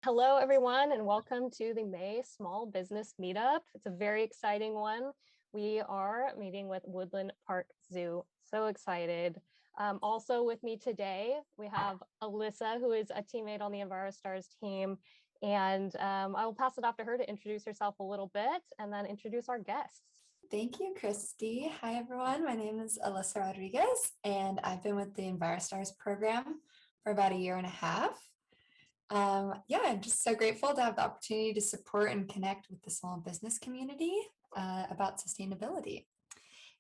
Hello, everyone, and welcome to the May Small Business Meetup. It's a very exciting one. We are meeting with Woodland Park Zoo. So excited. Also with me today, we have Alyssa, who is a teammate on the EnviroStars team. And I will pass it off to her to introduce herself a little bit and then introduce our guests. Thank you, Christy. Hi, everyone. My name is Alyssa Rodriguez, and I've been with the EnviroStars program for about a year and a half. I'm just so grateful to have the opportunity to support and connect with the small business community about sustainability.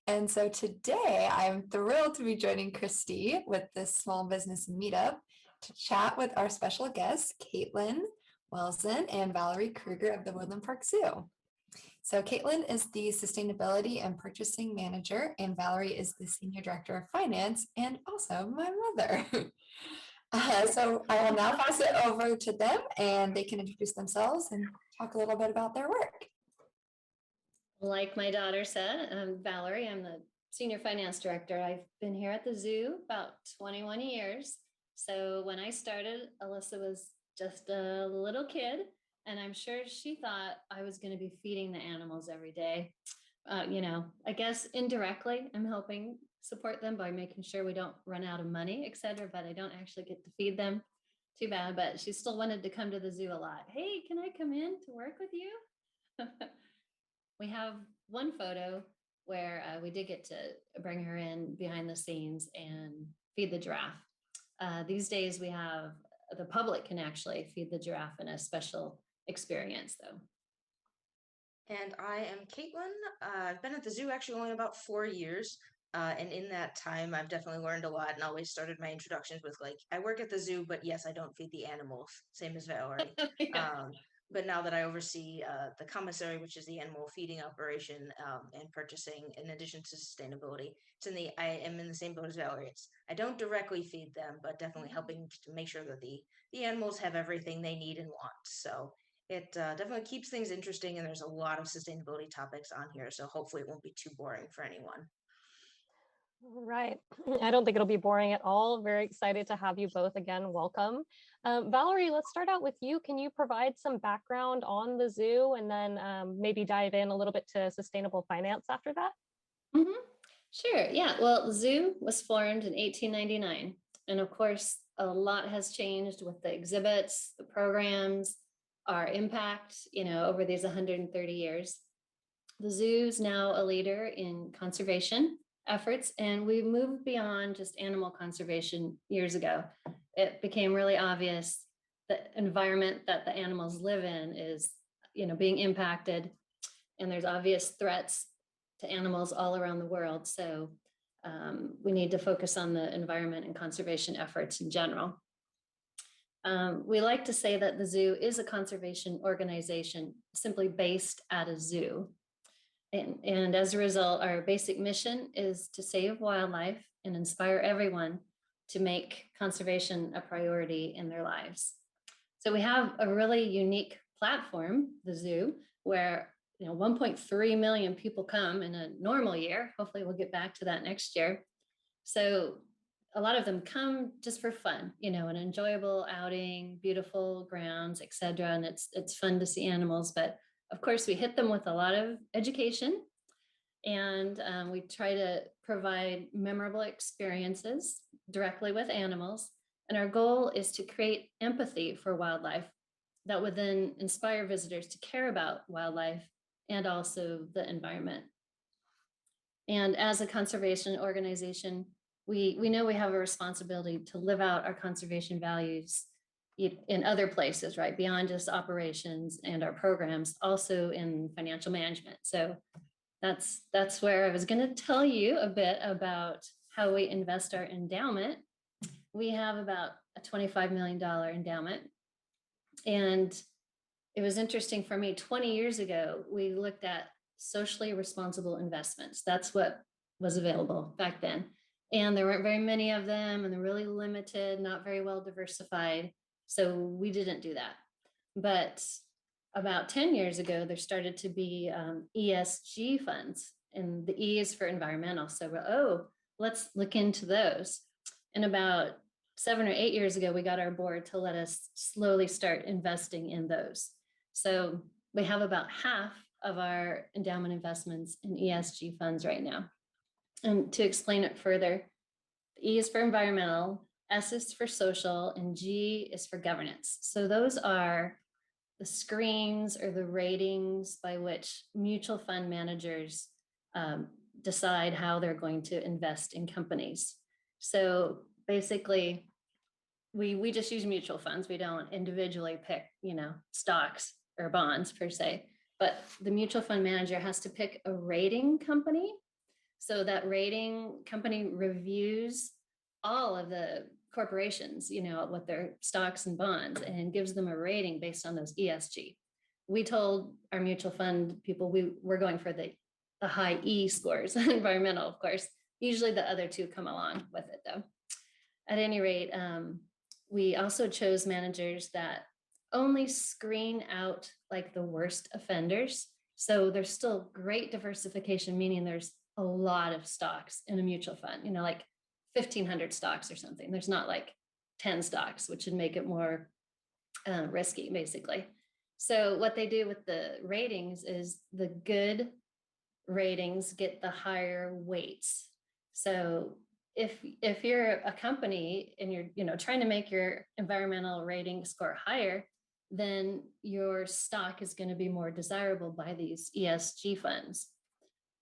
And so today I'm thrilled to be joining Christy with this small business meetup to chat with our special guests, Caitlin Welson and Valerie Kruger of the Woodland Park Zoo. So Caitlin is the Sustainability and Purchasing Manager, and Valerie is the Senior Director of Finance and also my mother. So I will now pass it over to them and they can introduce themselves and talk a little bit about their work. Like my daughter said, I'm Valerie. I'm the Senior Finance Director. I've been here at the zoo about 21 years. So when I started, Alyssa was just a little kid, and I'm sure she thought I was going to be feeding the animals every day. I guess indirectly, I'm helping support them by making sure we don't run out of money, etc. But I don't actually get to feed them. Too bad, but she still wanted to come to the zoo a lot. Hey, can I come in to work with you? We have one photo where we did get to bring her in behind the scenes and feed the giraffe. These days we have the public can actually feed the giraffe in a special experience though. And I am Caitlin. I've been at the zoo actually only about 4 years. And in that time, I've definitely learned a lot and always started my introductions with I work at the zoo, but yes, I don't feed the animals, same as Valerie. Yeah. But now that I oversee the commissary, which is the animal feeding operation and purchasing, in addition to sustainability, I am in the same boat as Valerie. I don't directly feed them, but definitely helping to make sure that the animals have everything they need and want. So it definitely keeps things interesting, and there's a lot of sustainability topics on here, so hopefully it won't be too boring for anyone. Right. I don't think it'll be boring at all. Very excited to have you both again. Welcome. Valerie, let's start out with you. Can you provide some background on the zoo and then maybe dive in a little bit to sustainable finance after that? Mm-hmm. Sure. Yeah. Well, the zoo was formed in 1899. And of course, a lot has changed with the exhibits, the programs, our impact, over these 130 years. The zoo is now a leader in conservation efforts, and we moved beyond just animal conservation years ago. It became really obvious the environment that the animals live in is, being impacted, and there's obvious threats to animals all around the world. So we need to focus on the environment and conservation efforts in general. We like to say that the zoo is a conservation organization simply based at a zoo. And as a result, our basic mission is to save wildlife and inspire everyone to make conservation a priority in their lives. So we have a really unique platform, the zoo, where 1.3 million people come in a normal year. Hopefully we'll get back to that next year. So a lot of them come just for fun, an enjoyable outing, beautiful grounds, etc. And it's fun to see animals, but of course, we hit them with a lot of education, and we try to provide memorable experiences directly with animals. And our goal is to create empathy for wildlife that would then inspire visitors to care about wildlife and also the environment. And as a conservation organization, we know we have a responsibility to live out our conservation values in other places, right? Beyond just operations and our programs, also in financial management. So that's where I was going to tell you a bit about how we invest our endowment. We have about a $25 million endowment. And it was interesting for me, 20 years ago, we looked at socially responsible investments. That's what was available back then. And there weren't very many of them, and they're really limited, not very well diversified. So we didn't do that. But about 10 years ago, there started to be ESG funds, and the E is for environmental. So let's look into those. And about 7 or 8 years ago, we got our board to let us slowly start investing in those. So we have about half of our endowment investments in ESG funds right now. And to explain it further, E is for environmental, S is for social, and G is for governance. So those are the screens or the ratings by which mutual fund managers decide how they're going to invest in companies. So basically, we just use mutual funds. We don't individually pick, stocks or bonds per se, but the mutual fund manager has to pick a rating company. So that rating company reviews all of the corporations, what their stocks and bonds, and gives them a rating based on those ESG. We told our mutual fund people we're going for the high E scores, environmental, of course. Usually the other two come along with it though. At any rate, we also chose managers that only screen out like the worst offenders. So there's still great diversification, meaning there's a lot of stocks in a mutual fund, like 1,500 stocks or something. There's not like 10 stocks, which would make it more risky, basically. So what they do with the ratings is the good ratings get the higher weights. So if you're a company and you're trying to make your environmental rating score higher, then your stock is going to be more desirable by these ESG funds.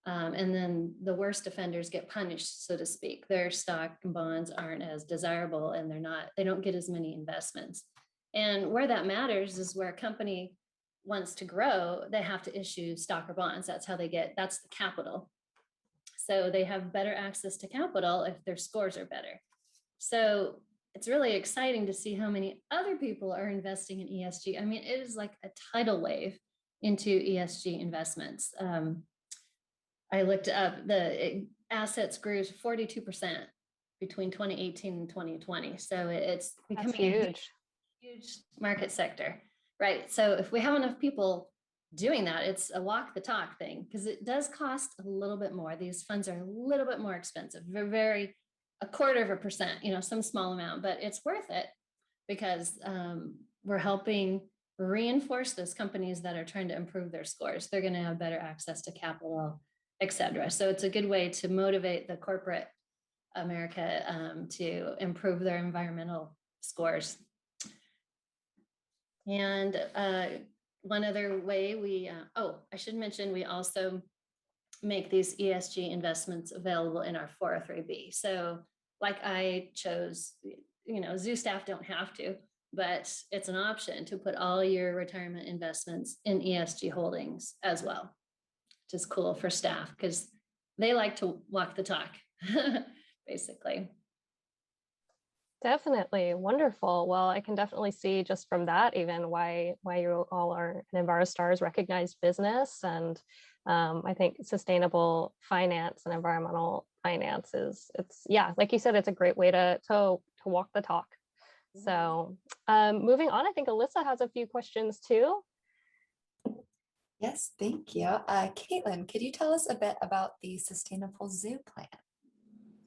And then the worst offenders get punished, so to speak. Their stock and bonds aren't as desirable, and they don't get as many investments. And where that matters is where a company wants to grow, they have to issue stock or bonds. That's the capital. So they have better access to capital if their scores are better. So it's really exciting to see how many other people are investing in ESG. I mean, it is like a tidal wave into ESG investments. I looked up, the assets grew 42% between 2018 and 2020. So it's becoming a huge market sector, right? So if we have enough people doing that, it's a walk the talk thing, because it does cost a little bit more. These funds are a little bit more expensive. They're a 0.25%, some small amount, but it's worth it because we're helping reinforce those companies that are trying to improve their scores. They're going to have better access to capital, etc. So it's a good way to motivate the corporate America to improve their environmental scores. And one other way I should mention, we also make these ESG investments available in our 403B. So like I chose, zoo staff don't have to, but it's an option to put all your retirement investments in ESG holdings as well, which is cool for staff because they like to walk the talk, basically. Definitely. Wonderful. Well, I can definitely see just from that even why you all are an EnviroStars recognized business. And I think sustainable finance and environmental finance like you said, it's a great way to walk the talk. So moving on, I think Alyssa has a few questions too. Yes, thank you. Caitlin, could you tell us a bit about the Sustainable Zoo Plan?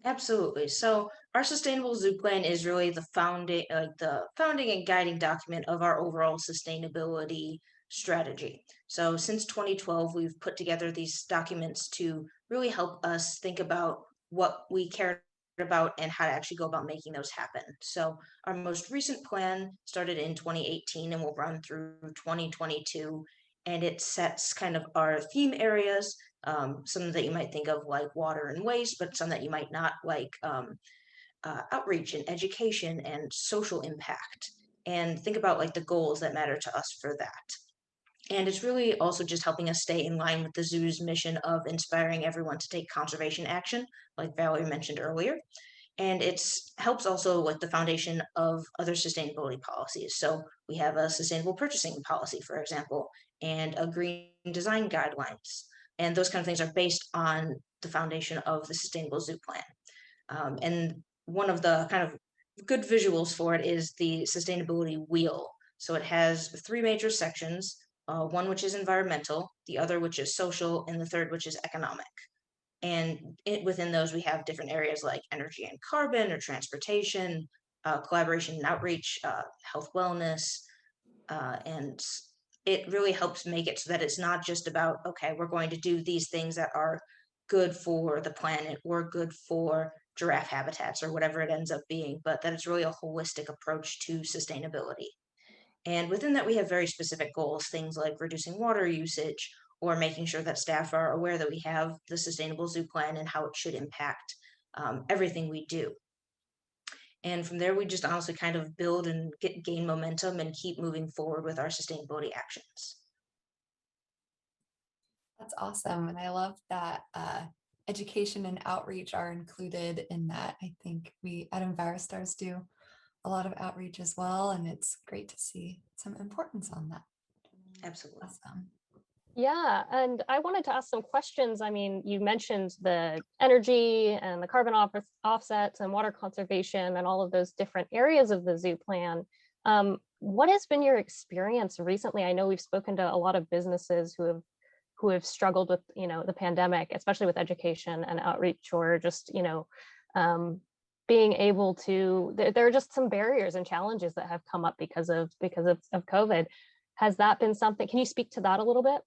Absolutely. So our Sustainable Zoo Plan is really the founding and guiding document of our overall sustainability strategy. So since 2012, we've put together these documents to really help us think about what we care about and how to actually go about making those happen. So our most recent plan started in 2018 and will run through 2022, and it sets kind of our theme areas. Some that you might think of like water and waste, but some that you might not, like outreach and education and social impact, and think about like the goals that matter to us for that. And it's really also just helping us stay in line with the zoo's mission of inspiring everyone to take conservation action, like Valerie mentioned earlier. And it helps also with the foundation of other sustainability policies. So we have a sustainable purchasing policy, for example, and a green design guidelines. And those kind of things are based on the foundation of the Sustainable Zoo Plan. And one of the kind of good visuals for it is the sustainability wheel. So it has 3 major sections, one which is environmental, the other which is social, and the third which is economic. And within those, we have different areas like energy and carbon or transportation, collaboration and outreach, health wellness, and it really helps make it so that it's not just about, okay, we're going to do these things that are good for the planet or good for giraffe habitats or whatever it ends up being, but that it's really a holistic approach to sustainability. And within that, we have very specific goals, things like reducing water usage or making sure that staff are aware that we have the sustainable zoo plan and how it should impact everything we do. And from there, we just honestly kind of build and gain momentum and keep moving forward with our sustainability actions. That's awesome. And I love that education and outreach are included in that. I think we at EnviroStars do a lot of outreach as well. And it's great to see some importance on that. Absolutely. Awesome. Yeah, and I wanted to ask some questions. I mean, you mentioned the energy and the carbon offsets and water conservation and all of those different areas of the zoo plan. What has been your experience recently? I know we've spoken to a lot of businesses who have struggled with, you know, the pandemic, especially with education and outreach, or just, you know, being able to. There are just some barriers and challenges that have come up because of COVID. Has that been something? Can you speak to that a little bit?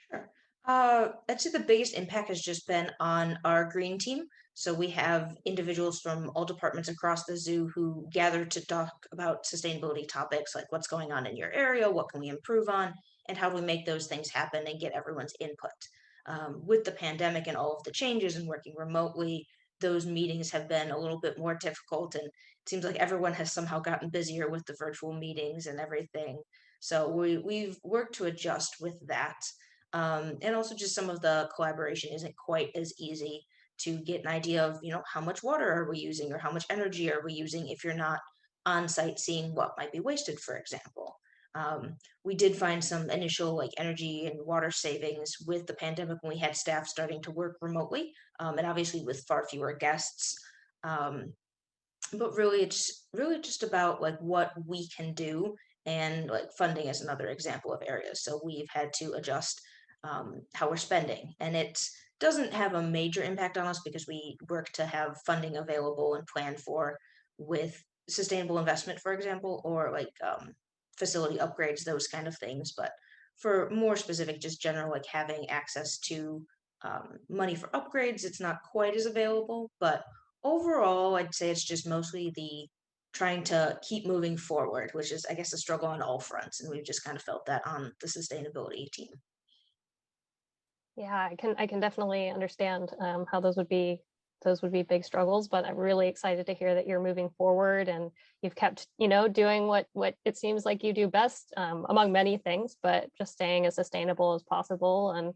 Sure. I'd say the biggest impact has just been on our green team. So we have individuals from all departments across the zoo who gather to talk about sustainability topics like what's going on in your area, what can we improve on, and how do we make those things happen and get everyone's input. With the pandemic and all of the changes and working remotely, those meetings have been a little bit more difficult, and it seems like everyone has somehow gotten busier with the virtual meetings and everything. So we've worked to adjust with that. And also just some of the collaboration isn't quite as easy to get an idea of, you know, how much water are we using or how much energy are we using if you're not on site seeing what might be wasted, for example. We did find some initial like energy and water savings with the pandemic when we had staff starting to work remotely, and obviously with far fewer guests. Um, but really, it's really just about like what we can do, and like funding is another example of areas. So we've had to adjust how we're spending, and it doesn't have a major impact on us because we work to have funding available and planned for with sustainable investment, for example, or like facility upgrades, those kind of things. But for more specific, just general, like having access to money for upgrades, it's not quite as available. But overall, I'd say it's just mostly the trying to keep moving forward, which is, I guess, a struggle on all fronts. And we've just kind of felt that on the sustainability team. Yeah, I can definitely understand how those would be big struggles, but I'm really excited to hear that you're moving forward and you've kept, you know, doing what it seems like you do best, among many things, but just staying as sustainable as possible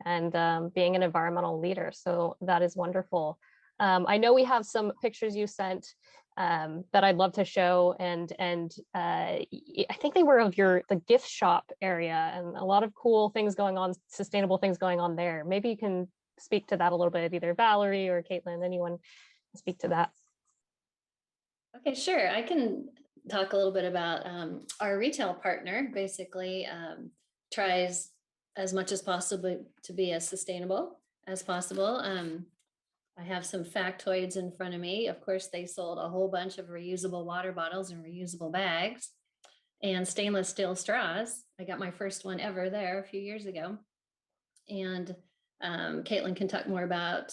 and being an environmental leader. So that is wonderful. I know we have some pictures you sent that I'd love to show, and I think they were of the gift shop area, and a lot of cool things going on, sustainable things going on there. Maybe you can speak to that a little bit, either Valerie or Caitlin, anyone can speak to that. Okay, sure. I can talk a little bit about our retail partner. Basically, tries as much as possible to be as sustainable as possible. I have some factoids in front of me. Of course, they sold a whole bunch of reusable water bottles and reusable bags and stainless steel straws. I got my first one ever there a few years ago. And Caitlin can talk more about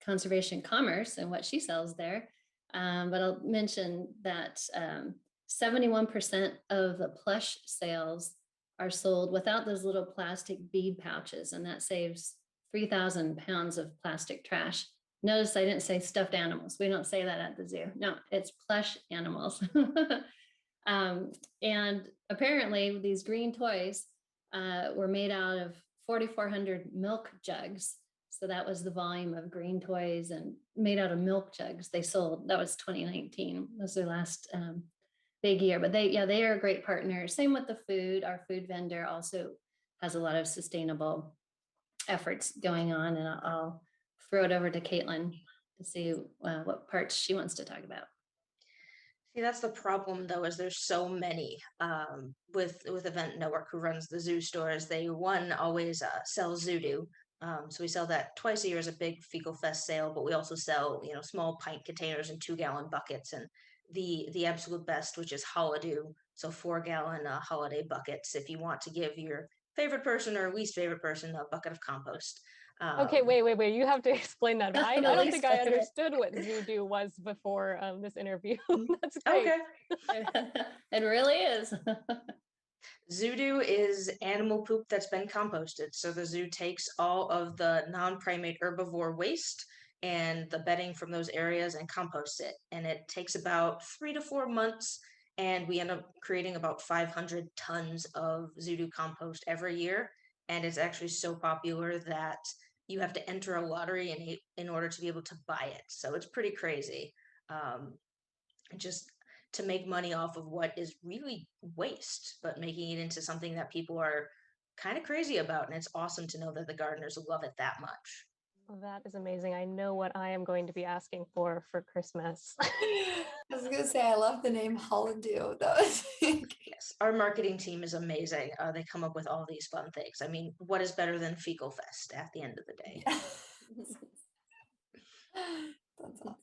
conservation commerce and what she sells there. But I'll mention that 71% of the plush sales are sold without those little plastic bead pouches, and that saves 3,000 pounds of plastic trash. Notice I didn't say stuffed animals. We don't say that at the zoo. No, it's plush animals. And apparently these green toys were made out of 4,400 milk jugs. So that was the volume of green toys and made out of milk jugs they sold. That was 2019. That was their last big year. But they are a great partner. Same with the food. Our food vendor also has a lot of sustainable efforts going on, and I'll throw it over to Caitlin to see what parts she wants to talk about. See, that's the problem though, is there's so many. With Event Network, who runs the zoo stores, they always sell Zoodoo. So we sell that twice a year as a big Fecal Fest sale, but we also sell, you know, small pint containers and 2-gallon buckets, and the absolute best, which is holiday. So 4-gallon holiday buckets if you want to give your favorite person or least favorite person a bucket of compost. Okay, Um, wait. You have to explain that. I The don't least think I favorite. understood what Zoodoo was before this interview. That's great. okay. It really is. Zoodoo is animal poop that's been composted. So the zoo takes all of the non-primate herbivore waste and the bedding from those areas and composts it. And it takes about 3 to 4 months. And we end up creating about 500 tons of Zoodoo compost every year. And it's actually so popular that you have to enter a lottery in order to be able to buy it. So it's pretty crazy. Um, just to make money off of what is really waste, but making it into something that people are kind of crazy about. And it's awesome to know that the gardeners love it that much. Well, that is amazing. I know what I am going to be asking for Christmas. I was gonna say I love the name Holiday. Yes, our marketing team is amazing. They come up with all these fun things. I mean, what is better than Fecal Fest at the end of the day? That's awesome.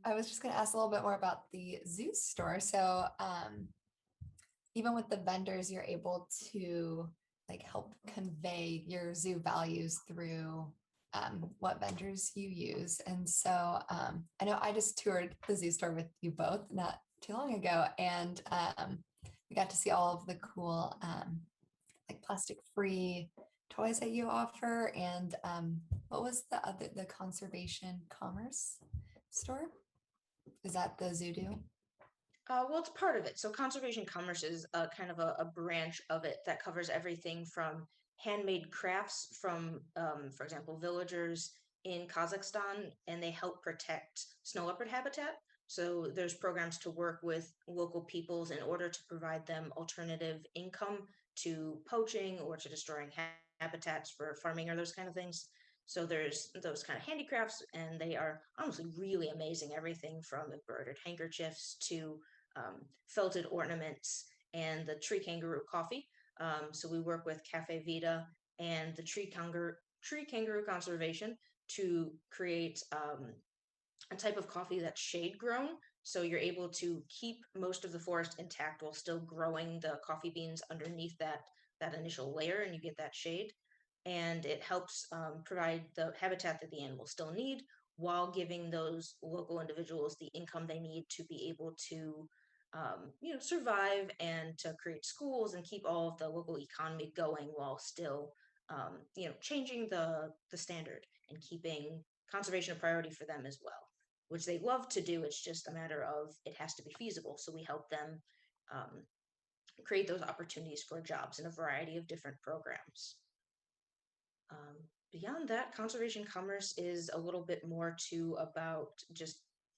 I was just gonna ask a little bit more about the zoo store. So even with the vendors, you're able to like help convey your zoo values through what vendors you use. And so I know I just toured the zoo store with you both not too long ago, and we got to see all of the cool like plastic-free toys that you offer. And what was the conservation commerce store? Is that the Zoodoo? Well, it's part of it. So conservation commerce is kind of a branch of it that covers everything from handmade crafts from, for example, villagers in Kazakhstan, and they help protect snow leopard habitat. So there's programs to work with local peoples in order to provide them alternative income to poaching or to destroying habitats for farming or those kind of things. So there's those kind of handicrafts, and they are honestly really amazing. Everything from embroidered handkerchiefs to felted ornaments and the tree kangaroo coffee. So we work with Cafe Vita and the tree kangaroo conservation to create a type of coffee that's shade grown. So you're able to keep most of the forest intact while still growing the coffee beans underneath that initial layer, and you get that shade. And it helps provide the habitat that the animals still need while giving those local individuals the income they need to be able to survive and to create schools and keep all of the local economy going while still changing the standard and keeping conservation a priority for them as well, which they love to do. It's just a matter of it has to be feasible. So we help them create those opportunities for jobs in a variety of different programs. Beyond that, conservation commerce is a little bit more too about just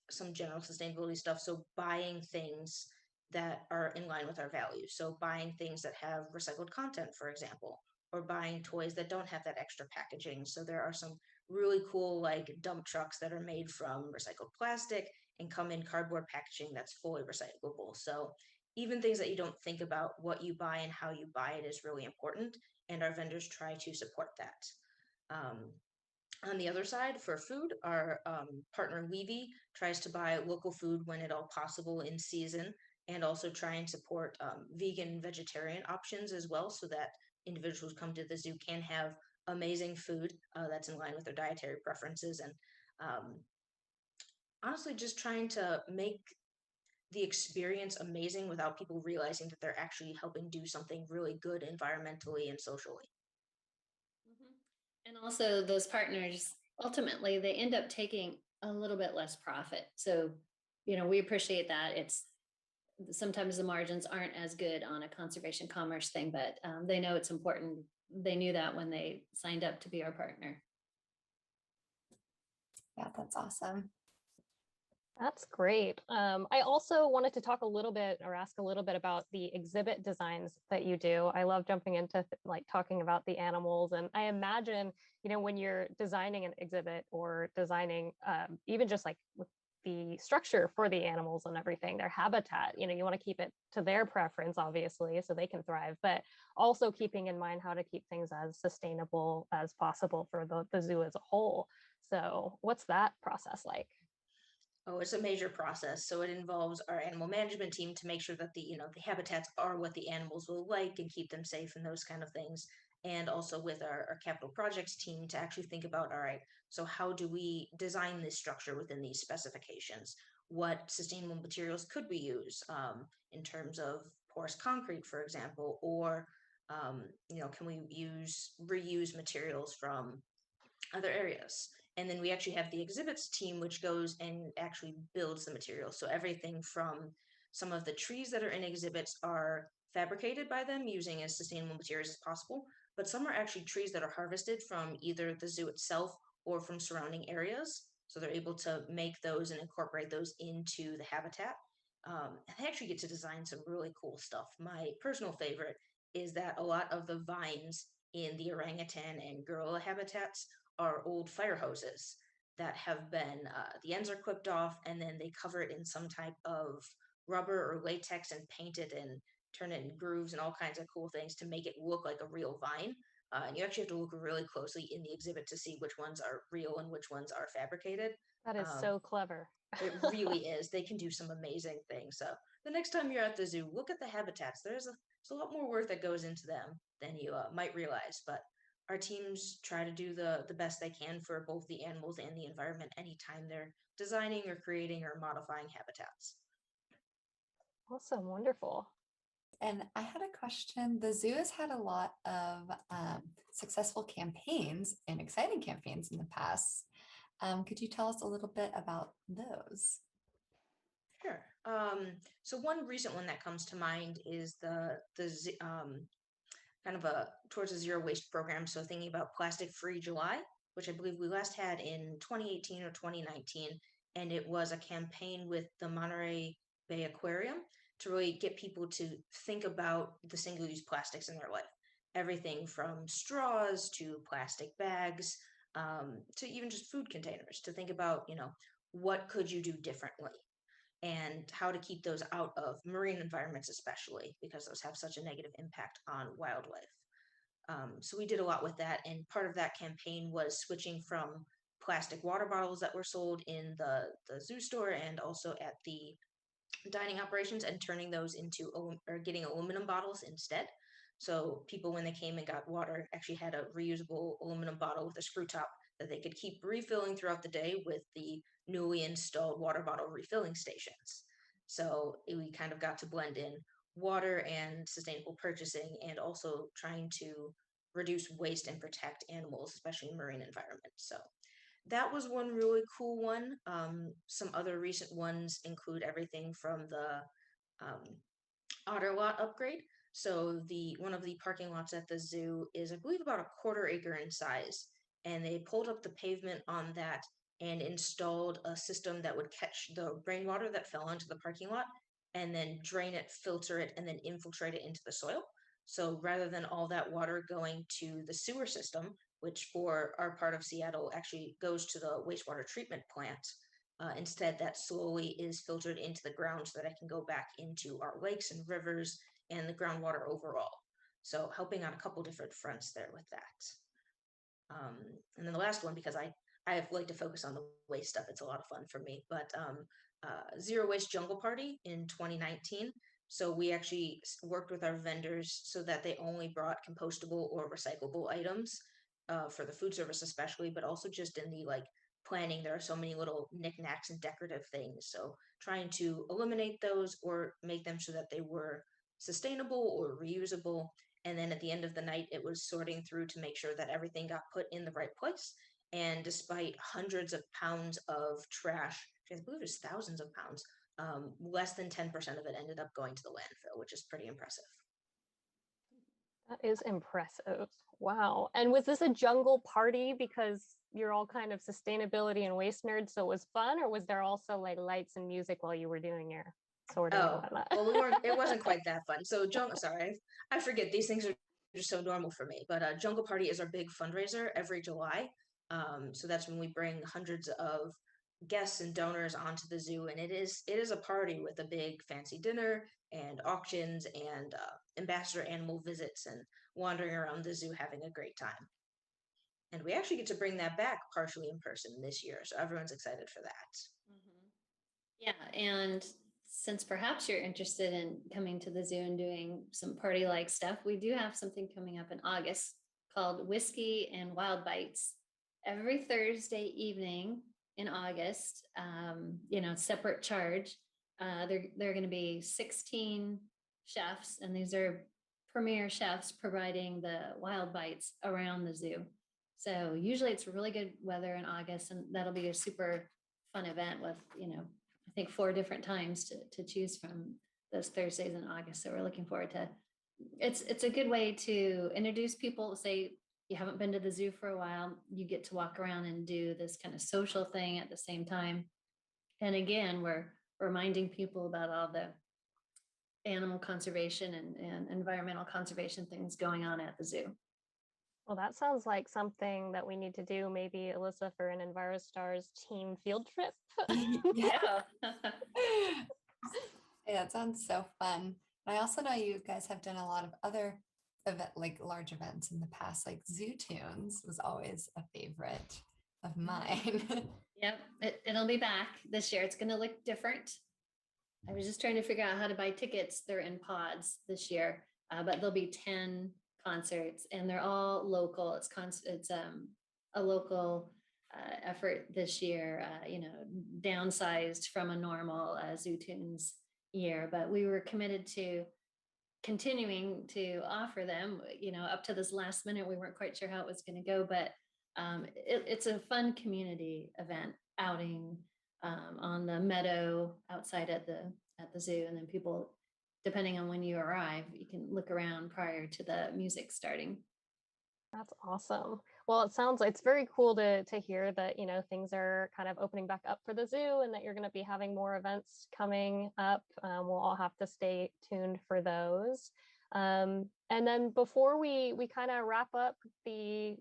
some general sustainability stuff. So buying things that are in line with our values. So buying things that have recycled content, for example, or buying toys that don't have that extra packaging. So there are some really cool like dump trucks that are made from recycled plastic and come in cardboard packaging that's fully recyclable. So even things that you don't think about, what you buy and how you buy it is really important. And our vendors try to support that. Um, on the other side, for food, our partner Levy tries to buy local food when at all possible in season, and also try and support vegan and vegetarian options as well, so that individuals who come to the zoo can have amazing food that's in line with their dietary preferences. And honestly, just trying to make the experience amazing without people realizing that they're actually helping do something really good environmentally and socially. And also those partners, ultimately, they end up taking a little bit less profit. So, we appreciate that. It's sometimes the margins aren't as good on a conservation commerce thing, but they know it's important. They knew that when they signed up to be our partner. Yeah, that's awesome. That's great. I also wanted to talk a little bit or ask a little bit about the exhibit designs that you do. I love jumping into like talking about the animals. And I imagine, when you're designing an exhibit or designing even just like with the structure for the animals and everything, their habitat, you want to keep it to their preference, obviously, so they can thrive, but also keeping in mind how to keep things as sustainable as possible for the zoo as a whole. So what's that process like? Oh, it's a major process. So it involves our animal management team to make sure that the habitats are what the animals will like and keep them safe and those kind of things. And also with our capital projects team to actually think about, all right, so how do we design this structure within these specifications? What sustainable materials could we use in terms of porous concrete, for example, or can we reuse materials from other areas? And then we actually have the exhibits team, which goes and actually builds the materials. So everything from some of the trees that are in exhibits are fabricated by them using as sustainable materials as possible, but some are actually trees that are harvested from either the zoo itself or from surrounding areas. So they're able to make those and incorporate those into the habitat. And they actually get to design some really cool stuff. My personal favorite is that a lot of the vines in the orangutan and gorilla habitats are old fire hoses that have been, the ends are clipped off and then they cover it in some type of rubber or latex and paint it and turn it in grooves and all kinds of cool things to make it look like a real vine. And you actually have to look really closely in the exhibit to see which ones are real and which ones are fabricated. That is Um, so clever. it really is. They can do some amazing things. So the next time you're at the zoo, look at the habitats. There's a lot more work that goes into them than you might realize. But our teams try to do the best they can for both the animals and the environment anytime they're designing or creating or modifying habitats. Awesome, wonderful. And I had a question. The zoo has had a lot of successful campaigns and exciting campaigns in the past. Could you tell us a little bit about those? Sure. So one recent one that comes to mind is kind of a towards a zero waste program. So thinking about Plastic Free July, which I believe we last had in 2018 or 2019, and it was a campaign with the Monterey Bay Aquarium to really get people to think about the single-use plastics in their life. Everything from straws to plastic bags, to even just food containers, to think about, what could you do differently and how to keep those out of marine environments, especially because those have such a negative impact on wildlife. So we did a lot with that, and part of that campaign was switching from plastic water bottles that were sold in the zoo store and also at the dining operations and turning those into or getting aluminum bottles instead. So people, when they came and got water, actually had a reusable aluminum bottle with a screw top that they could keep refilling throughout the day with the newly installed water bottle refilling stations. So we kind of got to blend in water and sustainable purchasing and also trying to reduce waste and protect animals, especially in marine environments. So that was one really cool one. Some other recent ones include everything from the um, otter lot upgrade. So the one of the parking lots at the zoo is, I believe, about a quarter acre in size, and they pulled up the pavement on that and installed a system that would catch the rainwater that fell onto the parking lot and then drain it, filter it, and then infiltrate it into the soil. So rather than all that water going to the sewer system, which for our part of Seattle actually goes to the wastewater treatment plant, instead, that slowly is filtered into the ground so that it can go back into our lakes and rivers and the groundwater overall. So helping on a couple different fronts there with that. And then the last one, because I like to focus on the waste stuff, it's a lot of fun for me. But Zero Waste Jungle Party in 2019. So we actually worked with our vendors so that they only brought compostable or recyclable items for the food service especially, but also just in the planning, there are so many little knickknacks and decorative things. So trying to eliminate those or make them so that they were sustainable or reusable. And then at the end of the night, it was sorting through to make sure that everything got put in the right place. And despite hundreds of pounds of trash, I believe it was thousands of pounds, less than 10% of it ended up going to the landfill, which is pretty impressive. That is impressive. Wow. And was this a jungle party because you're all kind of sustainability and waste nerds, so it was fun, or was there also like lights and music while you were doing your sorting and Oh, whatnot? well, we weren't. It wasn't quite that fun. So, sorry, I forget these things are just so normal for me. But Jungle Party is our big fundraiser every July. So that's when we bring hundreds of guests and donors onto the zoo, and it is a party with a big fancy dinner and auctions and ambassador animal visits and wandering around the zoo having a great time. And we actually get to bring that back partially in person this year, so everyone's excited for that. Mhm. Yeah, and since perhaps you're interested in coming to the zoo and doing some party-like stuff, we do have something coming up in August called Whiskey and Wild Bites. Every Thursday evening in August, separate charge. There are going to be 16 chefs, and these are premier chefs providing the wild bites around the zoo. So usually it's really good weather in August, and that'll be a super fun event with, I think 4 different times to choose from those Thursdays in August. So we're looking forward to. It's a good way to introduce people. Say you haven't been to the zoo for a while, you get to walk around and do this kind of social thing at the same time. And again, we're reminding people about all the animal conservation and environmental conservation things going on at the zoo. Well, that sounds like something that we need to do, maybe Alyssa, for an EnviroStars team field trip. Yeah. Yeah, it sounds so fun. I also know you guys have done a lot of other like large events in the past, like Zoo Tunes was always a favorite of mine. Yep, it'll be back this year. It's going to look different. I was just trying to figure out how to buy tickets. They're in pods this year, but there'll be 10 concerts, and they're all local. It's a local effort this year. Downsized from a normal Zoo Tunes year, but we were committed to continuing to offer them. Up to this last minute, we weren't quite sure how it was going to go, but it's a fun community event outing on the meadow outside at the zoo, and then people, depending on when you arrive, you can look around prior to the music starting. That's awesome. Well, it's very cool to hear that, things are kind of opening back up for the zoo and that you're going to be having more events coming up. We'll all have to stay tuned for those. And then before we kind of wrap up the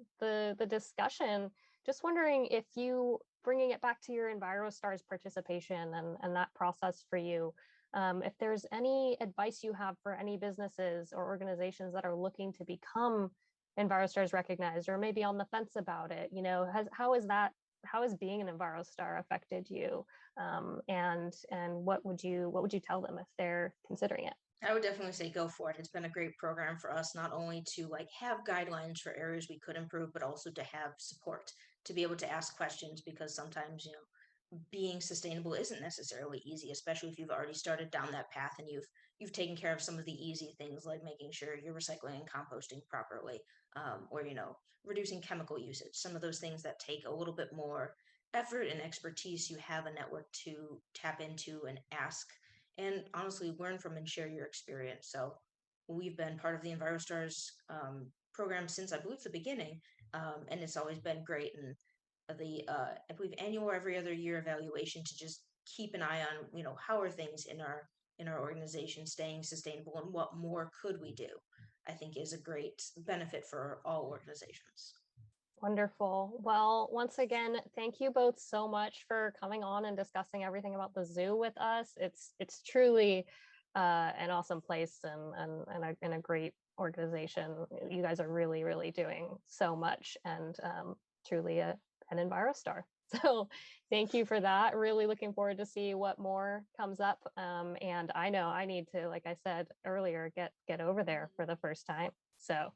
discussion, just wondering if you, bringing it back to your EnviroStars participation and that process for you, if there's any advice you have for any businesses or organizations that are looking to become EnviroStars recognized, or maybe on the fence about it, how has being an EnviroStar affected you? And what would you tell them if they're considering it? I would definitely say go for it. It's been a great program for us, not only to have guidelines for areas we could improve, but also to have support to be able to ask questions, because sometimes, being sustainable isn't necessarily easy, especially if you've already started down that path and you've taken care of some of the easy things like making sure you're recycling and composting properly, or reducing chemical usage. Some of those things that take a little bit more effort and expertise, you have a network to tap into and ask, and honestly learn from and share your experience. So we've been part of the EnviroStars program since, I believe, the beginning, and it's always been great. And the I believe annual or every other year evaluation to just keep an eye on, how are things in our organization staying sustainable, and what more could we do, I think is a great benefit for all organizations. Wonderful. Well, once again, thank you both so much for coming on and discussing everything about the zoo with us. It's truly an awesome place and a great organization. You guys are really, really doing so much, and truly an EnviroStar. So thank you for that. Really looking forward to see what more comes up. And I know I need to, like I said earlier, get over there for the first time. So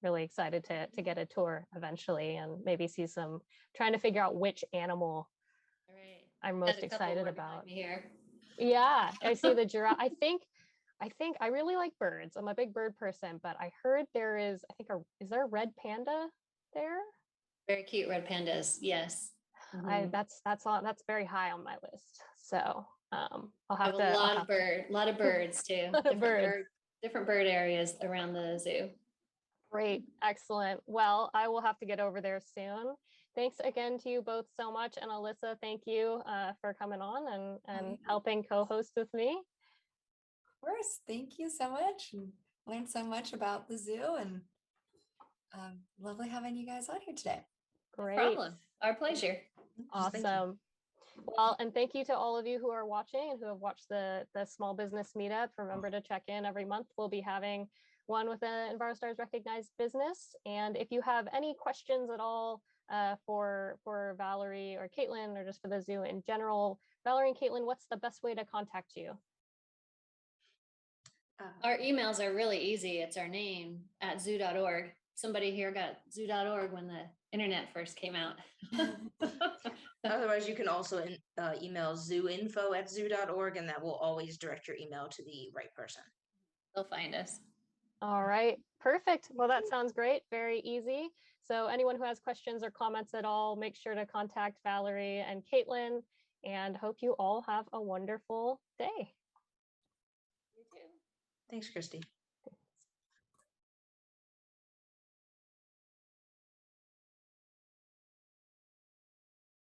really excited to get a tour eventually, and maybe see some, trying to figure out which animal All right. I'm most excited about. Here. Yeah, I see the giraffe. I think I really like birds. I'm a big bird person, but I heard there is, is there a red panda there? Very cute red pandas. Yes. Mm-hmm. That's very high on my list. So I'll have a to. lot of birds too. Different bird areas around the zoo. Great, excellent. Well, I will have to get over there soon. Thanks again to you both so much. And Alyssa, thank you for coming on and helping co-host with me. Of course, thank you so much. Learned so much about the zoo, and lovely having you guys on here today. Great. No problem. Our pleasure. Awesome. Well, and thank you to all of you who are watching and who have watched the Small Business Meetup. Remember to check in every month. We'll be having one with an EnviroStars recognized business. And if you have any questions at all for Valerie or Caitlin, or just for the zoo in general. Valerie and Caitlin, what's the best way to contact you? Our emails are really easy. It's our name at zoo.org. Somebody here got zoo.org when the internet first came out. Otherwise, you can also email zooinfo@zoo.org, and that will always direct your email to the right person. They'll find us. All right, perfect. Well, that sounds great. Very easy. So anyone who has questions or comments at all, make sure to contact Valerie and Caitlin, and hope you all have a wonderful day. You too. Thanks, Christy.